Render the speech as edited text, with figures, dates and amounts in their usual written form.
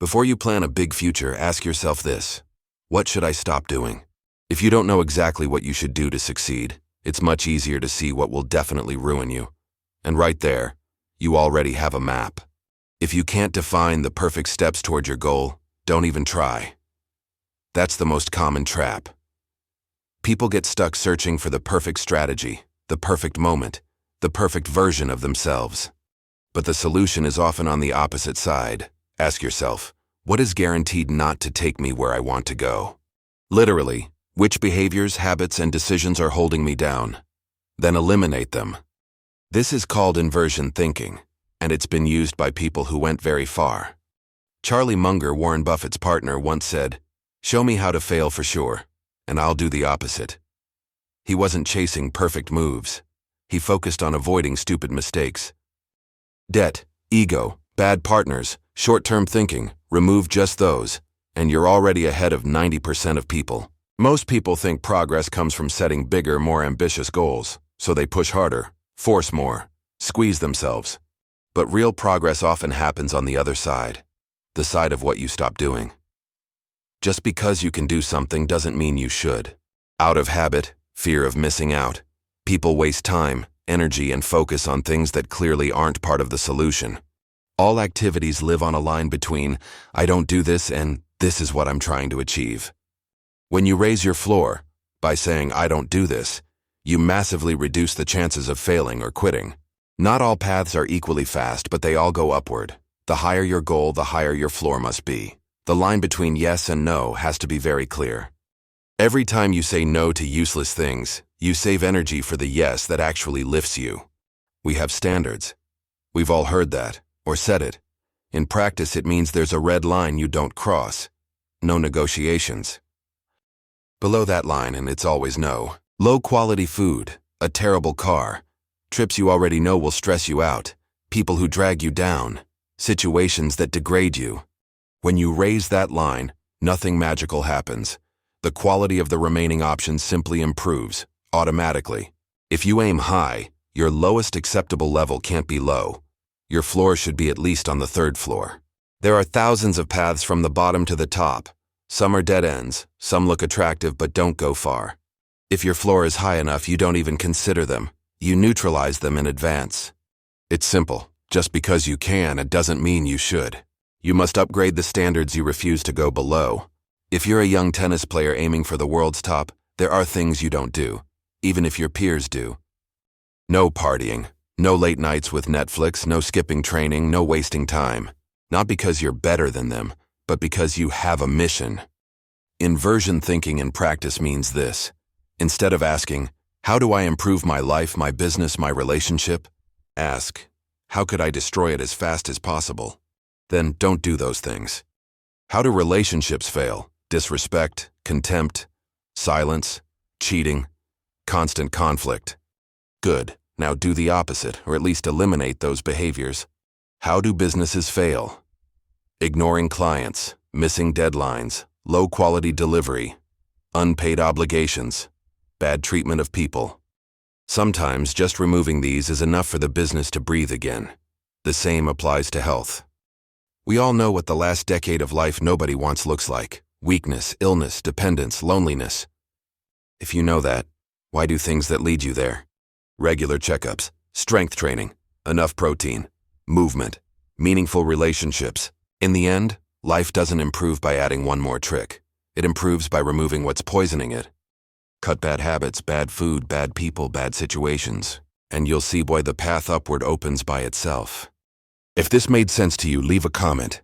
Before you plan a big future, ask yourself this: what should I stop doing? If you don't know exactly what you should do to succeed, it's much easier to see what will definitely ruin you. And right there, you already have a map. If you can't define the perfect steps toward your goal, don't even try. That's the most common trap. People get stuck searching for the perfect strategy, the perfect moment, the perfect version of themselves. But the solution is often on the opposite side. Ask yourself, what is guaranteed not to take me where I want to go? Literally, which behaviors, habits, and decisions are holding me down? Then eliminate them. This is called inversion thinking, and it's been used by people who went very far. Charlie Munger, Warren Buffett's partner, once said, "Show me how to fail for sure, and I'll do the opposite." He wasn't chasing perfect moves. He focused on avoiding stupid mistakes. Debt, ego, bad partners, short-term thinking, remove just those, and you're already ahead of 90% of people. Most people think progress comes from setting bigger, more ambitious goals, so they push harder, force more, squeeze themselves. But real progress often happens on the other side, the side of what you stop doing. Just because you can do something doesn't mean you should. Out of habit, fear of missing out, people waste time, energy, and focus on things that clearly aren't part of the solution. All activities live on a line between, I don't do this and this is what I'm trying to achieve. When you raise your floor, by saying I don't do this, you massively reduce the chances of failing or quitting. Not all paths are equally fast, but they all go upward. The higher your goal, the higher your floor must be. The line between yes and no has to be very clear. Every time you say no to useless things, you save energy for the yes that actually lifts you. We have standards. We've all heard that, or said it. In practice, it means there's a red line you don't cross. No negotiations. Below that line, and it's always no. Low-quality food, a terrible car, trips you already know will stress you out, people who drag you down, situations that degrade you. When you raise that line, nothing magical happens. The quality of the remaining options simply improves, automatically. If you aim high, your lowest acceptable level can't be low. Your floor should be at least on the third floor. There are thousands of paths from the bottom to the top. Some are dead ends, some look attractive but don't go far. If your floor is high enough, you don't even consider them. You neutralize them in advance. It's simple. Just because you can, it doesn't mean you should. You must upgrade the standards you refuse to go below. If you're a young tennis player aiming for the world's top, there are things you don't do, even if your peers do. No partying, no late nights with Netflix, no skipping training, no wasting time. Not because you're better than them, but because you have a mission. Inversion thinking in practice means this. Instead of asking, how do I improve my life, my business, my relationship? Ask, how could I destroy it as fast as possible? Then don't do those things. How do relationships fail? Disrespect, contempt, silence, cheating, constant conflict. Good. Now do the opposite, or at least eliminate those behaviors. How do businesses fail? Ignoring clients, missing deadlines, low-quality delivery, unpaid obligations, bad treatment of people. Sometimes just removing these is enough for the business to breathe again. The same applies to health. We all know what the last decade of life nobody wants looks like. Weakness, illness, dependence, loneliness. If you know that, why do things that lead you there? Regular checkups, strength training, enough protein, movement, meaningful relationships. In the end, life doesn't improve by adding one more trick. It improves by removing what's poisoning it. Cut bad habits, bad food, bad people, bad situations, and you'll see, boy, the path upward opens by itself. If this made sense to you, leave a comment.